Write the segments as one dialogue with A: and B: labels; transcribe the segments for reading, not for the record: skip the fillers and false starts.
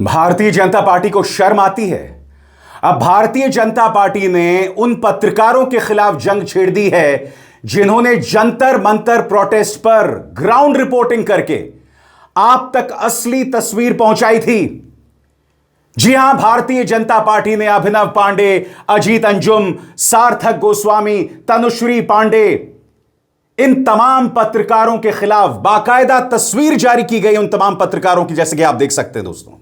A: Bharatiya Janata party को शर्म आती है। अब भारतीय जनता पार्टी ने उन पत्रकारों के खिलाफ जंग छेड़ दी है जिन्होंने जंतर मंतर प्रोटेस्ट पर ग्राउंड रिपोर्टिंग करके आप तक असली तस्वीर पहुंचाई थी। जी हां, भारतीय जनता पार्टी ने अभिनव पांडे, अजीत अंजुम, सार्थक गोस्वामी, तनुश्री पांडे, इन तमाम पत्रकारों के खिलाफ बाकायदा तस्वीर जारी की गई, उन तमाम पत्रकारों की, जैसे कि आप देख सकते हैं दोस्तों।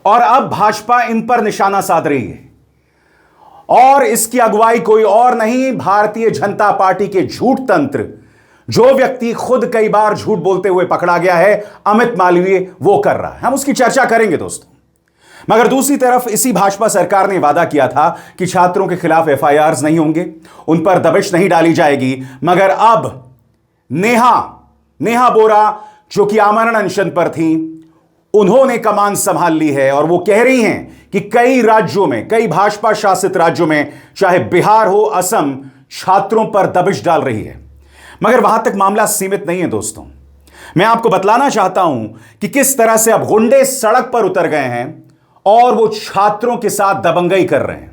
A: और अब भाजपा इन पर निशाना साध रही है और इसकी अगुवाई कोई और नहीं, भारतीय जनता पार्टी के झूठ तंत्र, जो व्यक्ति खुद कई बार झूठ बोलते हुए पकड़ा गया है, अमित मालवीय, वो कर रहा है। हम उसकी चर्चा करेंगे दोस्तों। मगर दूसरी तरफ इसी भाजपा सरकार ने वादा किया था कि छात्रों के खिलाफ एफआईआर नहीं होंगे, उन पर दबिश नहीं डाली जाएगी। मगर अब नेहा बोरा, जो कि आमरण अनशन पर थी, उन्होंने कमान संभाल ली है और वो कह रही हैं कि कई राज्यों में, कई भाजपा शासित राज्यों में, चाहे बिहार हो, असम, छात्रों पर दबिश डाल रही है। मगर वहां तक मामला सीमित नहीं है दोस्तों। मैं आपको बतलाना चाहता हूं कि किस तरह से अब गुंडे सड़क पर उतर गए हैं और वो छात्रों के साथ दबंगई कर रहे हैं।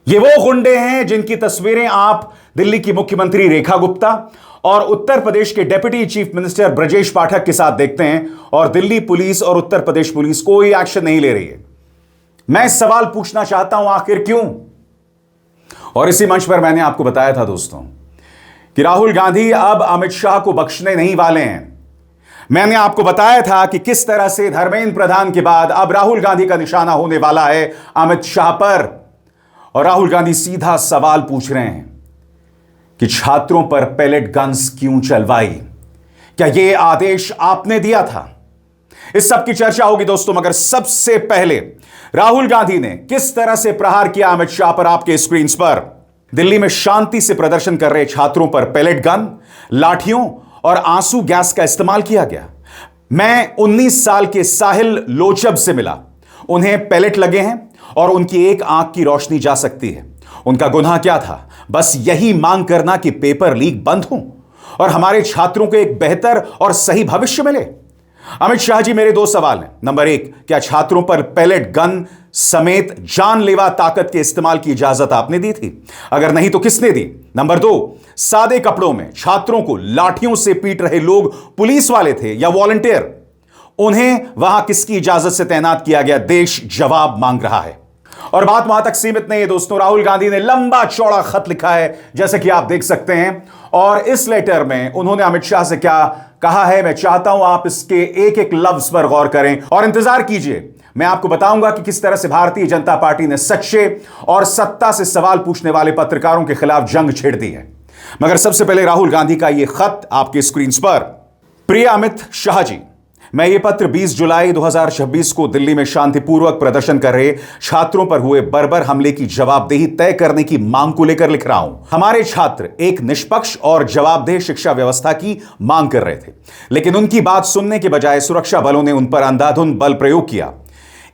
A: ये वो गुंडे हैं जिनकी तस्वीरें आप दिल्ली की मुख्यमंत्री रेखा गुप्ता और उत्तर प्रदेश के deputy chief minister Brajesh Pathak के साथ देखते हैं, और दिल्ली पुलिस और उत्तर प्रदेश पुलिस कोई एक्शन नहीं ले रही है। मैं सवाल पूछना चाहता हूं, आखिर क्यों? और इसी मंच पर मैंने आपको बताया था दोस्तों कि राहुल गांधी अब अमित शाह को बख्शने नहीं वाले हैं। मैंने आपको बताया था कि किस तरह से धर्मेंद्र प्रधान के बाद अब राहुल गांधी का निशाना होने वाला है अमित शाह पर। और राहुल गांधी सीधा सवाल पूछ रहे हैं कि छात्रों पर पेलेट गन्स क्यों चलवाई? क्या यह आदेश आपने दिया था? इस सब की चर्चा होगी दोस्तों। मगर सबसे पहले राहुल गांधी ने किस तरह से प्रहार किया अमित शाह पर, आपके स्क्रीन पर। दिल्ली में शांति से प्रदर्शन कर रहे छात्रों पर पेलेट गन, लाठियों और आंसू गैस का इस्तेमाल किया गया। मैं 19 साल के साहिल लोचब से मिला। उन्हें पेलेट लगे हैं और उनकी एक आंख की रोशनी जा सकती है। उनका गुनाह क्या था? बस यही मांग करना कि पेपर लीक बंद हो और हमारे छात्रों को एक बेहतर और सही भविष्य मिले। अमित शाह जी, मेरे दो सवाल हैं। नंबर एक, क्या छात्रों पर पेलेट गन समेत जानलेवा ताकत के इस्तेमाल की इजाजत आपने दी थी? अगर नहीं तो किसने दी? नंबर दो, सादे कपड़ों में छात्रों को लाठियों से पीट रहे लोग पुलिस वाले थे या वॉलंटियर? उन्हें वहां किसकी इजाजत से तैनात किया गया? देश जवाब मांग रहा है। और बात वहां तक सीमित नहीं है दोस्तों। राहुल गांधी ने लंबा चौड़ा खत लिखा है, जैसे कि आप देख सकते हैं। और इस लेटर में उन्होंने अमित शाह से क्या कहा है, मैं चाहता हूं आप इसके एक एक लफ्ज पर गौर करें और इंतजार कीजिए। मैं आपको बताऊंगा कि किस तरह से भारतीय जनता पार्टी ने सच्चे और सत्ता से सवाल पूछने वाले पत्रकारों के खिलाफ जंग छेड़ दी है। मगर सबसे पहले राहुल गांधी का यह खत आपके स्क्रीन पर। प्रिय अमित शाह जी, मैं ये पत्र 20 जुलाई 2026 को दिल्ली में शांतिपूर्वक प्रदर्शन कर रहे छात्रों पर हुए बर्बर हमले की जवाबदेही तय करने की मांग को लेकर लिख रहा हूं। हमारे छात्र एक निष्पक्ष और जवाबदेह शिक्षा व्यवस्था की मांग कर रहे थे, लेकिन उनकी बात सुनने के बजाय सुरक्षा बलों ने उन पर अंधाधुंध बल प्रयोग किया।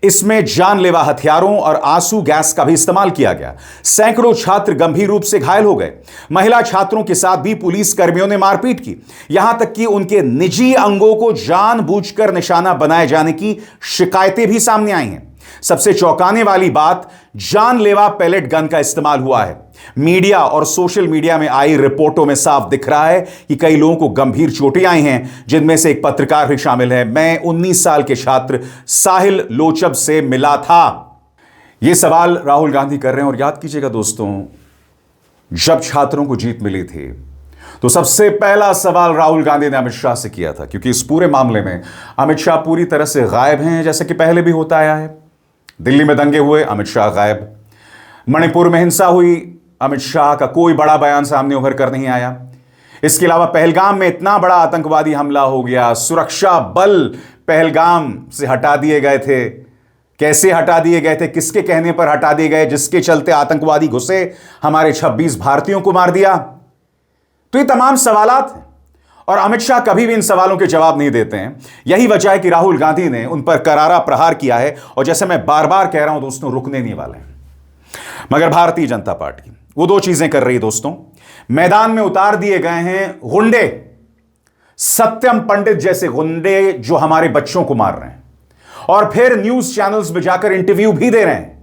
A: इसमें जानलेवा हथियारों और आंसू गैस का भी इस्तेमाल किया गया। सैकड़ों छात्र गंभीर रूप से घायल हो गए। महिला छात्रों के साथ भी पुलिस कर्मियों ने मारपीट की। यहां तक कि उनके निजी अंगों को जानबूझकर निशाना बनाए जाने की शिकायतें भी सामने आई हैं। सबसे चौंकाने वाली बात, जानलेवा पेलेट गन का इस्तेमाल हुआ है। मीडिया और सोशल मीडिया में आई रिपोर्टों में साफ दिख रहा है कि कई लोगों को गंभीर चोटें आई हैं, जिनमें से एक पत्रकार भी शामिल है। मैं 19 साल के छात्र साहिल लोचब से मिला था। यह सवाल राहुल गांधी कर रहे हैं। और याद कीजिएगा दोस्तों, जब छात्रों को जीत मिली थी तो सबसे पहला सवाल राहुल गांधी ने अमित शाह से किया था, क्योंकि इस पूरे मामले में अमित शाह पूरी तरह से गायब हैं, जैसे कि पहले भी होता आया है। दिल्ली में दंगे हुए, अमित शाह गायब। मणिपुर में हिंसा हुई, अमित शाह का कोई बड़ा बयान सामने उभर कर नहीं आया। इसके अलावा पहलगाम में इतना बड़ा आतंकवादी हमला हो गया, सुरक्षा बल पहलगाम से हटा दिए गए थे। कैसे हटा दिए गए थे, किसके कहने पर हटा दिए गए, जिसके चलते आतंकवादी घुसे, हमारे 26 भारतीयों को मार दिया? तो ये तमाम सवालात हैं और अमित शाह कभी भी इन सवालों के जवाब नहीं देते हैं। यही वजह है कि राहुल गांधी ने उन पर करारा प्रहार किया है। और जैसे मैं बार बार कह रहा हूं दोस्तों, रुकने नहीं वाले हैं। मगर भारतीय जनता पार्टी वो दो चीजें कर रही है दोस्तों। मैदान में उतार दिए गए हैं गुंडे, सत्यम पंडित जैसे गुंडे जो हमारे बच्चों को मार रहे हैं, और फिर न्यूज चैनल्स में जाकर इंटरव्यू भी दे रहे हैं,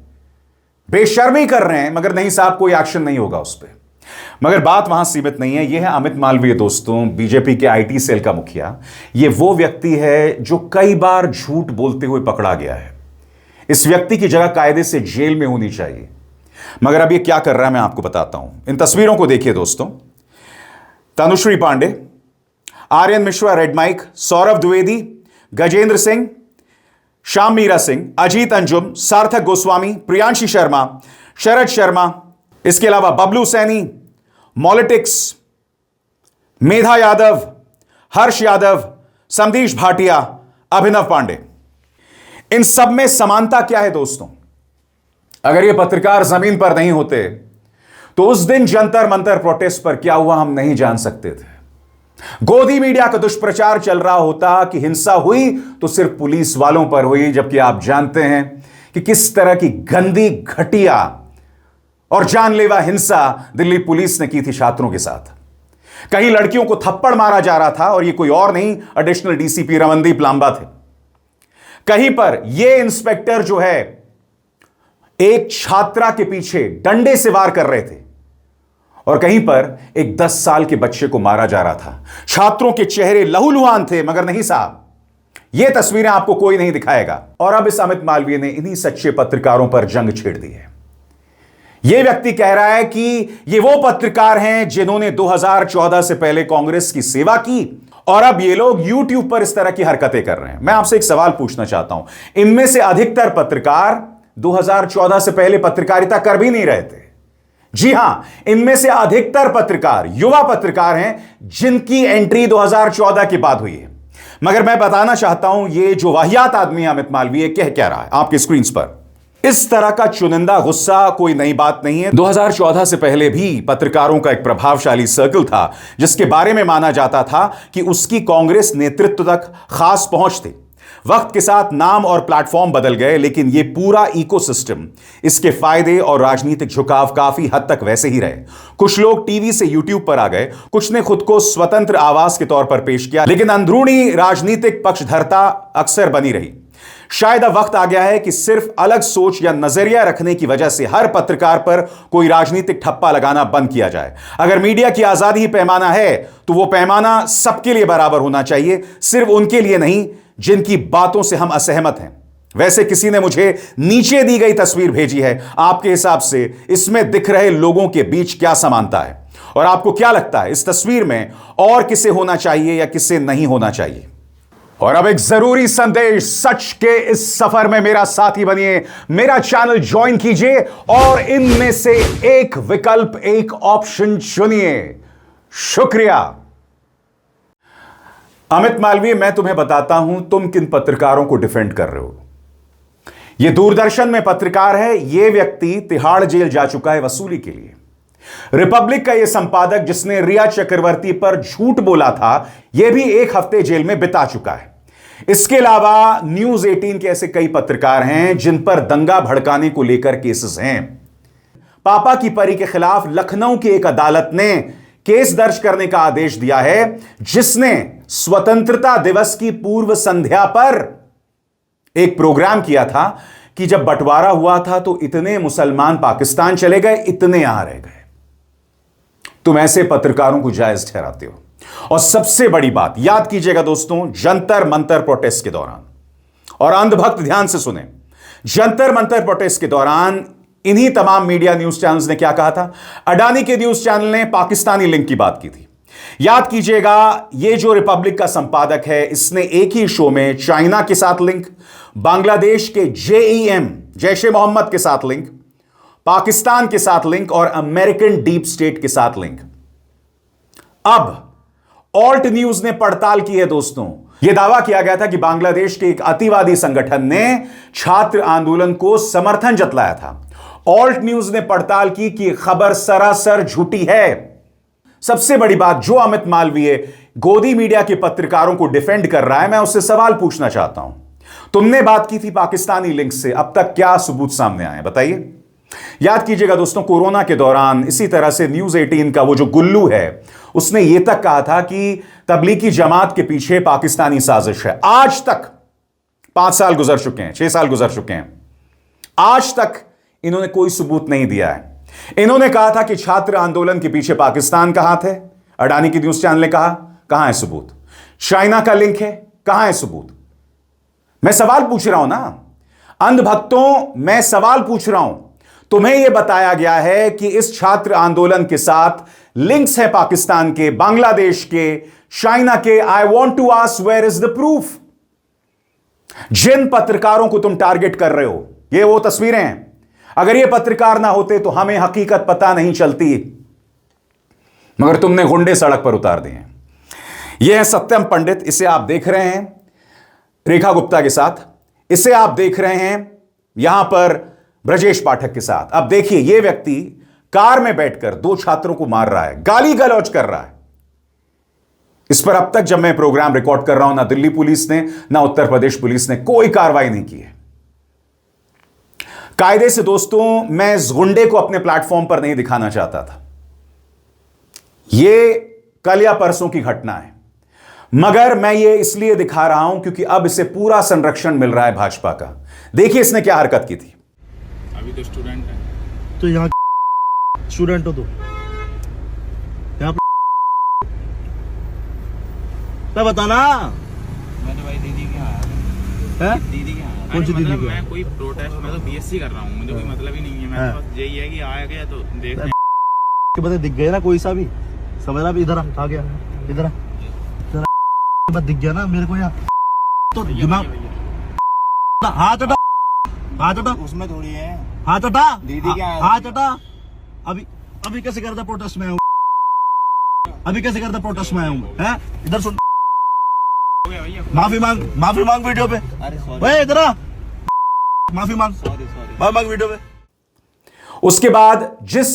A: बेशर्मी कर रहे हैं, मगर नहीं साहब कोई एक्शन नहीं होगा उस पर। मगर बात वहां सीमित नहीं है। यह है अमित मालवीय दोस्तों, बीजेपी के आईटी सेल का मुखिया। यह वो व्यक्ति है जो कई बार झूठ बोलते हुए पकड़ा गया है। इस व्यक्ति की जगह कायदे से जेल में होनी चाहिए। मगर अब ये क्या कर रहा है मैं आपको बताता हूं। इन तस्वीरों को देखिए दोस्तों। तनुश्री पांडे, आर्यन मिश्रा रेड माइक, सौरभ द्विवेदी, गजेंद्र सिंह, श्याम मीरा सिंह, अजीत अंजुम, सार्थक गोस्वामी, प्रियांशी शर्मा, शरद शर्मा, इसके अलावा बबलू सैनी, मॉलिटिक्स, मेधा यादव, हर्ष यादव, समदीश भाटिया, अभिनव पांडे। इन सब में समानता क्या है दोस्तों? अगर ये पत्रकार जमीन पर नहीं होते तो उस दिन जंतर मंतर प्रोटेस्ट पर क्या हुआ हम नहीं जान सकते थे। गोदी मीडिया का दुष्प्रचार चल रहा होता कि हिंसा हुई तो सिर्फ पुलिस वालों पर हुई, जबकि आप जानते हैं कि किस तरह की गंदी, घटिया और जानलेवा हिंसा दिल्ली पुलिस ने की थी छात्रों के साथ। कहीं लड़कियों को थप्पड़ मारा जा रहा था और ये कोई और नहीं, एडिशनल डीसीपी रमनदीप लांबा थे। कहीं पर यह इंस्पेक्टर जो है एक छात्रा के पीछे डंडे से वार कर रहे थे और कहीं पर एक 10 साल के बच्चे को मारा जा रहा था। छात्रों के चेहरे लहूलुहान थे, मगर नहीं साहब, ये तस्वीरें आपको कोई नहीं दिखाएगा। और अब इस अमित मालवीय ने इन्हीं सच्चे पत्रकारों पर जंग छेड़ दी है। यह व्यक्ति कह रहा है कि ये वो पत्रकार हैं जिन्होंने 2014 से पहले कांग्रेस की सेवा की और अब ये लोग YouTube पर इस तरह की हरकतें कर रहे हैं। मैं आपसे एक सवाल पूछना चाहता हूं, इनमें से अधिकतर पत्रकार 2014 से पहले पत्रकारिता कर भी नहीं रहे थे। जी हां, इनमें से अधिकतर पत्रकार युवा पत्रकार हैं जिनकी एंट्री 2014 के बाद हुई है। मगर मैं बताना चाहता हूं ये जो वाहियात आदमी अमित मालवीय कह क्या रहा है आपकी स्क्रीन पर। इस तरह का चुनिंदा गुस्सा कोई नई बात नहीं है। 2014 से पहले भी पत्रकारों का एक प्रभावशाली सर्कल था जिसके बारे में माना जाता था कि उसकी कांग्रेस नेतृत्व तक खास पहुंच थी। वक्त के साथ नाम और प्लेटफॉर्म बदल गए, लेकिन यह पूरा इकोसिस्टम, इसके फायदे और राजनीतिक झुकाव काफी हद तक वैसे ही रहे। कुछ लोग टीवी से यूट्यूब पर आ गए, कुछ ने खुद को स्वतंत्र आवाज के तौर पर पेश किया, लेकिन अंदरूनी राजनीतिक पक्षधरता अक्सर बनी रही। शायद अब वक्त आ गया है कि सिर्फ अलग सोच या नजरिया रखने की वजह से हर पत्रकार पर कोई राजनीतिक ठप्पा लगाना बंद किया जाए। अगर मीडिया की आजादी ही पैमाना है तो वो पैमाना सबके लिए बराबर होना चाहिए, सिर्फ उनके लिए नहीं जिनकी बातों से हम असहमत हैं। वैसे किसी ने मुझे नीचे दी गई तस्वीर भेजी है, आपके हिसाब से इसमें दिख रहे लोगों के बीच क्या समानता है और आपको क्या लगता है इस तस्वीर में और किसे होना चाहिए या किसे नहीं होना चाहिए? और अब एक जरूरी संदेश, सच के इस सफर में मेरा साथी बनिए, मेरा चैनल ज्वाइन कीजिए और इनमें से एक विकल्प, एक ऑप्शन चुनिए। शुक्रिया। अमित मालवीय, मैं तुम्हें बताता हूं तुम किन पत्रकारों को डिफेंड कर रहे हो। यह दूरदर्शन में पत्रकार है, यह व्यक्ति तिहाड़ जेल जा चुका है वसूली के लिए। रिपब्लिक का यह संपादक जिसने रिया चक्रवर्ती पर झूठ बोला था, यह भी 1 हफ्ते जेल में बिता चुका है। इसके अलावा न्यूज 18 के ऐसे कई पत्रकार हैं जिन पर दंगा भड़काने को लेकर केसेस हैं। पापा की परी के खिलाफ लखनऊ की एक अदालत ने केस दर्ज करने का आदेश दिया है, जिसने स्वतंत्रता दिवस की पूर्व संध्या पर एक प्रोग्राम किया था कि जब बंटवारा हुआ था तो इतने मुसलमान पाकिस्तान चले गए, इतने यहां रह गए। तुम ऐसे पत्रकारों को जायज ठहराते हो। और सबसे बड़ी बात याद कीजिएगा दोस्तों, जंतर मंतर प्रोटेस्ट के दौरान, और अंधभक्त ध्यान से सुने, जंतर मंतर प्रोटेस्ट के दौरान इन्हीं तमाम मीडिया न्यूज चैनल्स ने क्या कहा था? अडानी के न्यूज चैनल ने पाकिस्तानी लिंक की बात की थी। याद कीजिएगा, यह जो रिपब्लिक का संपादक है, इसने एक ही शो में चाइना के साथ लिंक, बांग्लादेश के JEM जैश ए मोहम्मद के साथ लिंक, पाकिस्तान के साथ लिंक और अमेरिकन डीप स्टेट के साथ लिंक। अब ऑल्ट न्यूज ने पड़ताल की है दोस्तों। यह दावा किया गया था कि बांग्लादेश के एक अतिवादी संगठन ने छात्र आंदोलन को समर्थन जतलाया था। ऑल्ट न्यूज ने पड़ताल की कि खबर सरासर झूठी है। सबसे बड़ी बात, जो अमित मालवीय गोदी मीडिया के पत्रकारों को डिफेंड कर रहा है, मैं उससे सवाल पूछना चाहता हूं। तुमने बात की थी पाकिस्तानी लिंक से, अब तक क्या सबूत सामने आए बताइए। याद कीजिएगा दोस्तों, कोरोना के दौरान इसी तरह से न्यूज 18 का वो जो गुल्लू है, उसने यह तक कहा था कि तबलीगी जमात के पीछे पाकिस्तानी साजिश है। आज तक 5 साल गुजर चुके हैं, 6 साल गुजर चुके हैं, आज तक इन्होंने कोई सबूत नहीं दिया है। इन्होंने कहा था कि छात्र आंदोलन के पीछे पाकिस्तान का हाथ है, अडानी की न्यूज चैनल ने कहा, कहां है सबूत? चाइना का लिंक है, कहां है सबूत? मैं सवाल पूछ रहा हूं ना अंधभक्तों, मैं सवाल पूछ रहा हूं। तुम्हें यह बताया गया है कि इस छात्र आंदोलन के साथ लिंक्स है पाकिस्तान के, बांग्लादेश के, चाइना के। I want to ask where is the proof? जिन पत्रकारों को तुम टारगेट कर रहे हो, ये वो तस्वीरें हैं। अगर ये पत्रकार ना होते तो हमें हकीकत पता नहीं चलती, मगर तुमने गुंडे सड़क पर उतार दिए हैं। यह है सत्यम पंडित, इसे आप देख रहे हैं रेखा गुप्ता के साथ, इसे आप देख रहे हैं यहां पर ब्रजेश पाठक के साथ। अब देखिए, यह व्यक्ति कार में बैठकर 2 छात्रों को मार रहा है, गाली गलौज कर रहा है। इस पर अब तक जब मैं प्रोग्राम रिकॉर्ड कर रहा हूं, ना दिल्ली पुलिस ने ना उत्तर प्रदेश पुलिस ने कोई कार्रवाई नहीं की है। कायदे से दोस्तों, मैं इस गुंडे को अपने प्लेटफॉर्म पर नहीं दिखाना चाहता था। यह कल या परसों की घटना है, मगर मैं ये इसलिए दिखा रहा हूं क्योंकि अब इसे पूरा संरक्षण मिल रहा है भाजपा का। देखिए इसने क्या हरकत की थी।
B: अभी तो स्टूडेंट है,
C: तो यहाँ स्टूडेंट हो तो यहाँ मैं बताना।
B: मैं तो भाई दीदी के यहाँ आया, दीदी के यहाँ।
C: कौन सी दीदी
B: मतलब
C: के?
B: मैं कोई प्रोटेस्ट, मैं तो बीएससी कर रहा हूँ, मुझे कोई मतलब ही नहीं है। मैं तो बस यही है कि आया गया तो देख
C: के बता दिख गए ना कोई सा भी, समझ रहा? इधर आ गया, इधर बस दिख गया ना मेरे को यहाँ, तो दिमाग हाथ हटा, हाथ हटा,
B: उसमें थोड़ी है।
C: हाथ हटा,
B: दीदी क्या है?
C: हाथ हटा। अभी अभी कैसे करता प्रोटेस्ट में आया हूँ? अभी कैसे करता प्रोटेस्ट में आया हूँ? हैं? इधर सुन, माफी मांग वीडियो पे।
B: अरे सॉरी,
C: भाई इधर आ, माफी मांग वीडियो पे।
A: उसके बाद जिस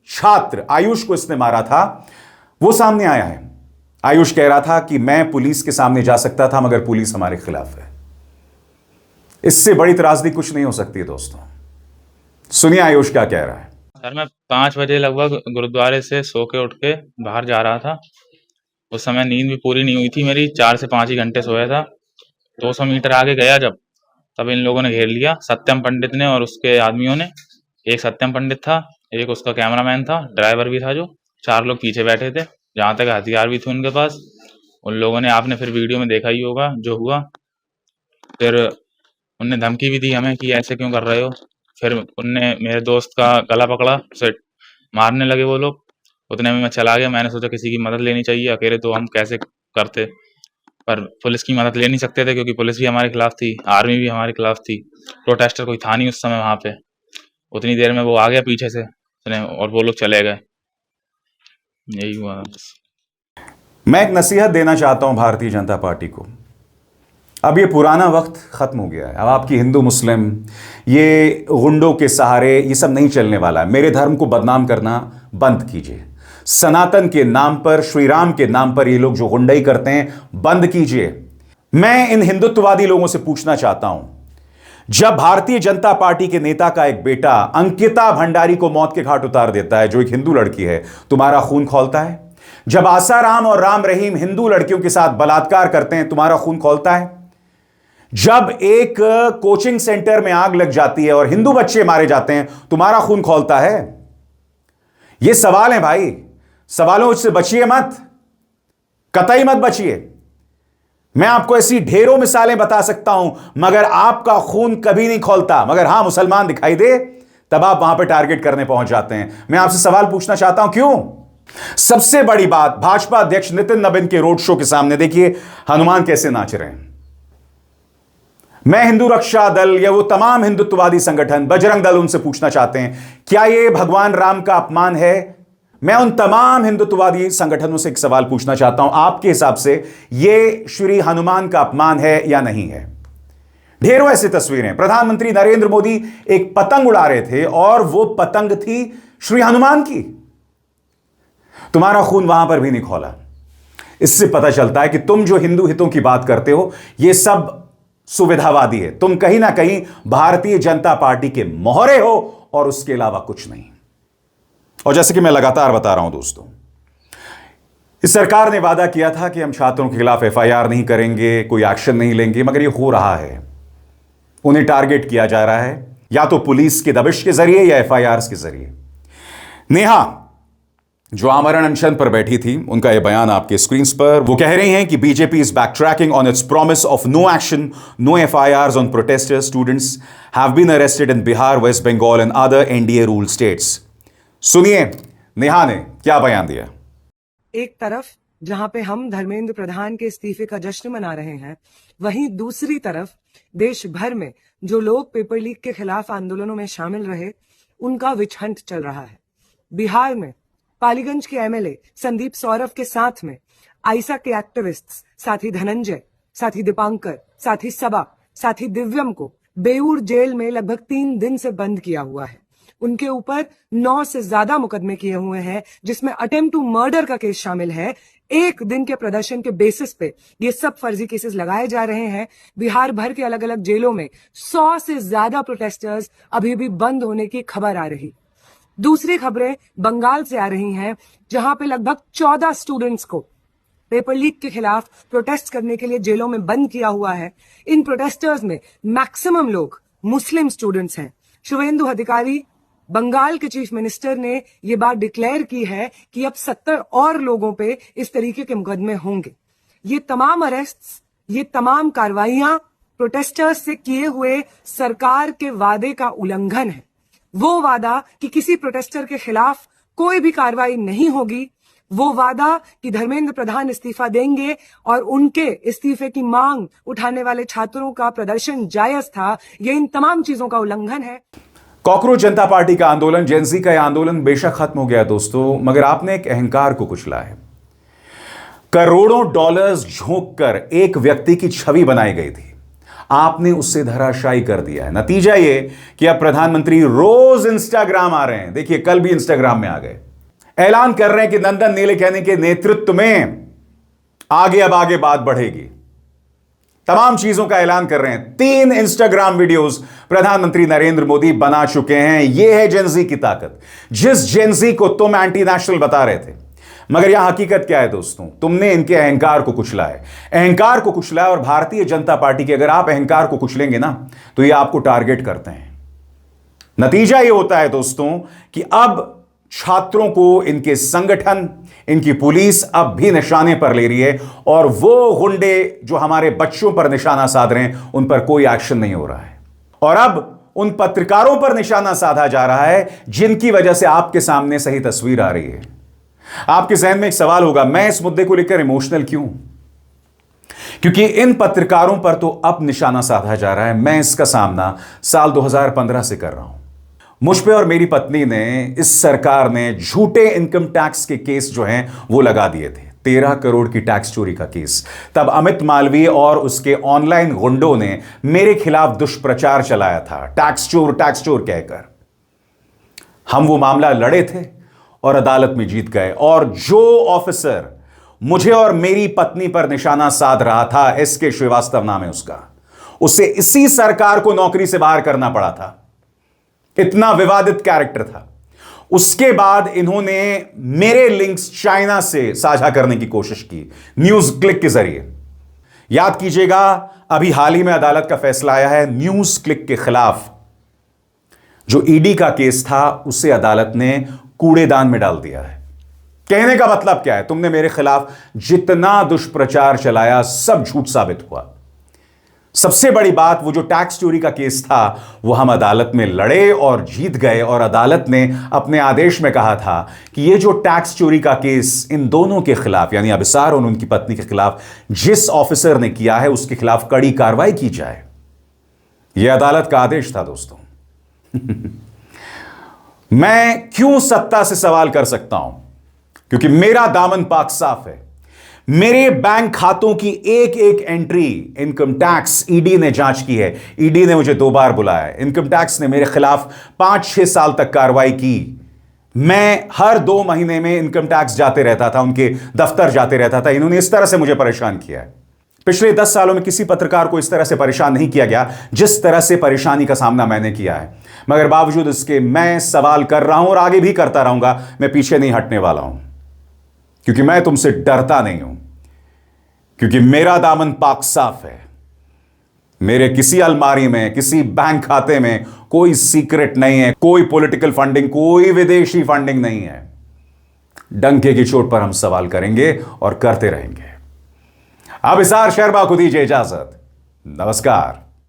A: छात्र आयुष को इसने मारा था वो सामने आया है। आयुष कह रहा था कि मैं पुलिस के सामने जा सकता था मगर पुलिस हमारे खिलाफ है। इससे बड़ी त्रासदी कुछ नहीं हो सकती है दोस्तों। सुनिए आयुष क्या कह रहा है।
D: सर, मैं 5 बजे लगभग गुरुद्वारे से सो के उठ के बाहर जा रहा था। उस समय नींद भी पूरी नहीं हुई थी मेरी, 4 से 5 ही घंटे सोया था। 200 मीटर आगे गया जब, तब इन लोगों ने घेर लिया, सत्यम पंडित ने और उसके आदमियों ने। एक सत्यम पंडित था, एक उसका कैमरामैन था, ड्राइवर भी था, जो 4 लोग पीछे बैठे थे। जहाँ तक हथियार भी थे उनके पास। उन लोगों ने, आपने फिर वीडियो में देखा ही होगा जो हुआ। फिर उनने धमकी भी दी हमें कि ऐसे क्यों कर रहे हो। फिर उनने मेरे दोस्त का गला पकड़ा, उसे मारने लगे वो लोग। उतने में मैं चला गया। मैंने सोचा किसी की मदद लेनी चाहिए, अकेले तो हम कैसे करते, पर पुलिस की मदद ले नहीं सकते थे क्योंकि पुलिस भी हमारे खिलाफ थी, आर्मी भी हमारे खिलाफ थी। प्रोटेस्टर कोई था नहीं उस समय वहाँ पे। उतनी देर में वो आ गया पीछे से और वो लोग चले गए। यही हुआ।
A: मैं एक नसीहत देना चाहता हूं भारतीय जनता पार्टी को। अब ये पुराना वक्त खत्म हो गया है। अब आपकी हिंदू मुस्लिम, ये गुंडों के सहारे ये सब नहीं चलने वाला है। मेरे धर्म को बदनाम करना बंद कीजिए। सनातन के नाम पर, श्री राम के नाम पर ये लोग जो गुंडाई करते हैं बंद कीजिए। मैं इन हिंदुत्ववादी लोगों से पूछना चाहता हूं, जब भारतीय जनता पार्टी के नेता का एक बेटा अंकिता भंडारी को मौत के घाट उतार देता है, जो एक हिंदू लड़की है, तुम्हारा खून खौलता है? जब आसाराम और राम रहीम हिंदू लड़कियों के साथ बलात्कार करते हैं, तुम्हारा खून खौलता है? जब एक कोचिंग सेंटर में आग लग जाती है और हिंदू बच्चे मारे जाते हैं, तुम्हारा खून खौलता है? यह सवाल है भाई, सवालों से बचिए मत, कतई मत बचिए। मैं आपको ऐसी ढेरों मिसालें बता सकता हूं, मगर आपका खून कभी नहीं खौलता। मगर हां, मुसलमान दिखाई दे तब आप वहां पर टारगेट करने पहुंच जाते हैं। मैं आपसे सवाल पूछना चाहता हूं, क्यों? सबसे बड़ी बात, भाजपा अध्यक्ष नितिन नबीन के रोड शो के सामने देखिए हनुमान कैसे नाच रहे हैं। मैं हिंदू रक्षा दल या वो तमाम हिंदुत्ववादी संगठन, बजरंग दल, उनसे पूछना चाहते हैं, क्या यह भगवान राम का अपमान है? मैं उन तमाम हिंदुत्ववादी संगठनों से एक सवाल पूछना चाहता हूं, आपके हिसाब से यह श्री हनुमान का अपमान है या नहीं है? ढेरों ऐसी तस्वीरें, प्रधानमंत्री नरेंद्र मोदी एक पतंग उड़ा रहे थे और वो पतंग थी श्री हनुमान की। तुम्हारा खून वहां पर भी नहीं खौला। इससे पता चलता है कि तुम जो हिंदू हितों की बात करते हो, यह सब सुविधावादी है। तुम कहीं ना कहीं भारतीय जनता पार्टी के मोहरे हो और उसके अलावा कुछ नहीं। और जैसे कि मैं लगातार बता रहा हूं दोस्तों, इस सरकार ने वादा किया था कि हम छात्रों के खिलाफ एफआईआर नहीं करेंगे, कोई एक्शन नहीं लेंगे, मगर ये हो रहा है। उन्हें टारगेट किया जा रहा है, या तो पुलिस की दबिश के जरिए या एफआईआर के जरिए। नेहा जो आमरण अनशन पर बैठी थी, उनका यह बयान आपके स्क्रीन पर। वो कह रही हैं कि BJP is backtracking on its promise of no action, no FIR on protesters. Students have been arrested in Bihar, West Bengal and other NDA rule states. सुनिए नेहा ने क्या बयान दिया।
E: एक तरफ जहां पे हम धर्मेंद्र प्रधान के इस्तीफे का जश्न मना रहे हैं, वहीं दूसरी तरफ देश भर में जो लोग पेपर लीक के खिलाफ आंदोलनों में शामिल रहे, उनका विच हंट चल रहा है। बिहार में पालीगंज के एमएलए संदीप सौरभ के साथ में आइसा के एक्टिविस्ट्स साथी धनंजय, साथी दीपांकर, साथी सबा, साथी दिव्यम को बेऊर जेल में लगभग 3 दिन से बंद किया हुआ है। उनके ऊपर 9 से ज्यादा मुकदमे किए हुए हैं, जिसमें अटेम्प्ट टू मर्डर का केस शामिल है। एक दिन के प्रदर्शन के बेसिस पे ये सब फर्जी केसेस लगाए जा रहे हैं। बिहार भर के अलग अलग जेलों में 100 से ज्यादा प्रोटेस्टर्स अभी भी बंद होने की खबर आ रही। दूसरी खबरें बंगाल से आ रही हैं, जहां पे लगभग 14 स्टूडेंट्स को पेपर लीक के खिलाफ प्रोटेस्ट करने के लिए जेलों में बंद किया हुआ है। इन प्रोटेस्टर्स में मैक्सिमम लोग मुस्लिम स्टूडेंट्स हैं। शुभेंदु अधिकारी, बंगाल के चीफ मिनिस्टर ने ये बात डिक्लेयर की है कि अब 70 और लोगों पे इस तरीके के मुकदमे होंगे। ये तमाम अरेस्ट्स, ये तमाम कार्रवाइयां प्रोटेस्टर्स से किए हुए सरकार के वादे का उल्लंघन है। वो वादा कि किसी प्रोटेस्टर के खिलाफ कोई भी कार्रवाई नहीं होगी, वो वादा कि धर्मेंद्र प्रधान इस्तीफा देंगे और उनके इस्तीफे की मांग उठाने वाले छात्रों का प्रदर्शन जायज था, ये इन तमाम चीजों का उल्लंघन है।
A: कॉकरोच जनता पार्टी का आंदोलन, जेनजी का यह आंदोलन बेशक खत्म हो गया दोस्तों, मगर आपने एक अहंकार को कुचला है। करोड़ों डॉलर्स झोंक कर एक व्यक्ति की छवि बनाई गई थी, आपने उससे धराशायी कर दिया है। नतीजा ये कि अब प्रधानमंत्री रोज इंस्टाग्राम आ रहे हैं। देखिए कल भी इंस्टाग्राम में आ गए, ऐलान कर रहे हैं कि नंदन नीलेकैनी के नेतृत्व में अब आगे बात बढ़ेगी। तमाम चीजों का ऐलान कर रहे हैं। 3 इंस्टाग्राम वीडियोस प्रधानमंत्री नरेंद्र मोदी बना चुके हैं। यह है जेनजी की ताकत, जिस जेनजी को तुम एंटी नेशनल बता रहे थे। मगर यहां हकीकत क्या है दोस्तों, तुमने इनके अहंकार को कुचला है, अहंकार को कुचला है। और भारतीय जनता पार्टी के अगर आप अहंकार को कुचलेंगे ना, तो ये आपको टारगेट करते हैं। नतीजा ये होता है दोस्तों कि अब छात्रों को इनके संगठन, इनकी पुलिस अब भी निशाने पर ले रही है, और वो गुंडे जो हमारे बच्चों पर निशाना साध रहे हैं, उन पर कोई एक्शन नहीं हो रहा है। और अब उन पत्रकारों पर निशाना साधा जा रहा है जिनकी वजह से आपके सामने सही तस्वीर आ रही है। आपके जहन में एक सवाल होगा, मैं इस मुद्दे को लेकर इमोशनल क्यों? क्योंकि इन पत्रकारों पर तो अब निशाना साधा जा रहा है। मैं इसका सामना साल 2015 से कर रहा हूं। मुझ पे और मेरी पत्नी ने, इस सरकार ने झूठे इनकम टैक्स के केस जो हैं वो लगा दिए थे। 13 करोड़ की टैक्स चोरी का केस। तब अमित मालवीय और उसके ऑनलाइन गुंडों ने मेरे खिलाफ दुष्प्रचार चलाया था, टैक्स चोर कहकर। हम वो मामला लड़े थे और अदालत में जीत गए। और जो ऑफिसर मुझे और मेरी पत्नी पर निशाना साध रहा था, एसके श्रीवास्तव नाम है उसका, उसे इसी सरकार को नौकरी से बाहर करना पड़ा था। इतना विवादित कैरेक्टर था। उसके बाद इन्होंने मेरे लिंक्स चाइना से साझा करने की कोशिश की, न्यूज क्लिक के जरिए। याद कीजिएगा, अभी हाल ही में अदालत का फैसला आया है न्यूज क्लिक के खिलाफ। जो ईडी का केस था, उसे अदालत ने कूड़ेदान में डाल दिया है। कहने का मतलब क्या है, तुमने मेरे खिलाफ जितना दुष्प्रचार चलाया सब झूठ साबित हुआ। सबसे बड़ी बात, वो जो टैक्स चोरी का केस था, वो हम अदालत में लड़े और जीत गए। और अदालत ने अपने आदेश में कहा था कि ये जो टैक्स चोरी का केस इन दोनों के खिलाफ, यानी अबिसार और उनकी पत्नी के खिलाफ जिस ऑफिसर ने किया है, उसके खिलाफ कड़ी कार्रवाई की जाए। यह अदालत का आदेश था दोस्तों। मैं क्यों सत्ता से सवाल कर सकता हूं? क्योंकि मेरा दामन पाक साफ है। मेरे बैंक खातों की एक एक एंट्री इनकम टैक्स ईडी ने जांच की है। ईडी ने मुझे 2 बार बुलाया है। इनकम टैक्स ने मेरे खिलाफ 5-6 साल तक कार्रवाई की। मैं हर 2 महीने में इनकम टैक्स जाते रहता था, उनके दफ्तर जाते रहता था। इन्होंने इस तरह से मुझे परेशान किया है। पिछले 10 सालों में किसी पत्रकार को इस तरह से परेशान नहीं किया गया जिस तरह से परेशानी का सामना मैंने किया है। मगर बावजूद इसके मैं सवाल कर रहा हूं और आगे भी करता रहूंगा। मैं पीछे नहीं हटने वाला हूं, क्योंकि मैं तुमसे डरता नहीं हूं, क्योंकि मेरा दामन पाक साफ है। मेरे किसी अलमारी में, किसी बैंक खाते में कोई सीक्रेट नहीं है, कोई पॉलिटिकल फंडिंग, कोई विदेशी फंडिंग नहीं है। डंके की चोट पर हम सवाल करेंगे और करते रहेंगे। अब इसार शर्मा को दीजिए इजाजत। नमस्कार।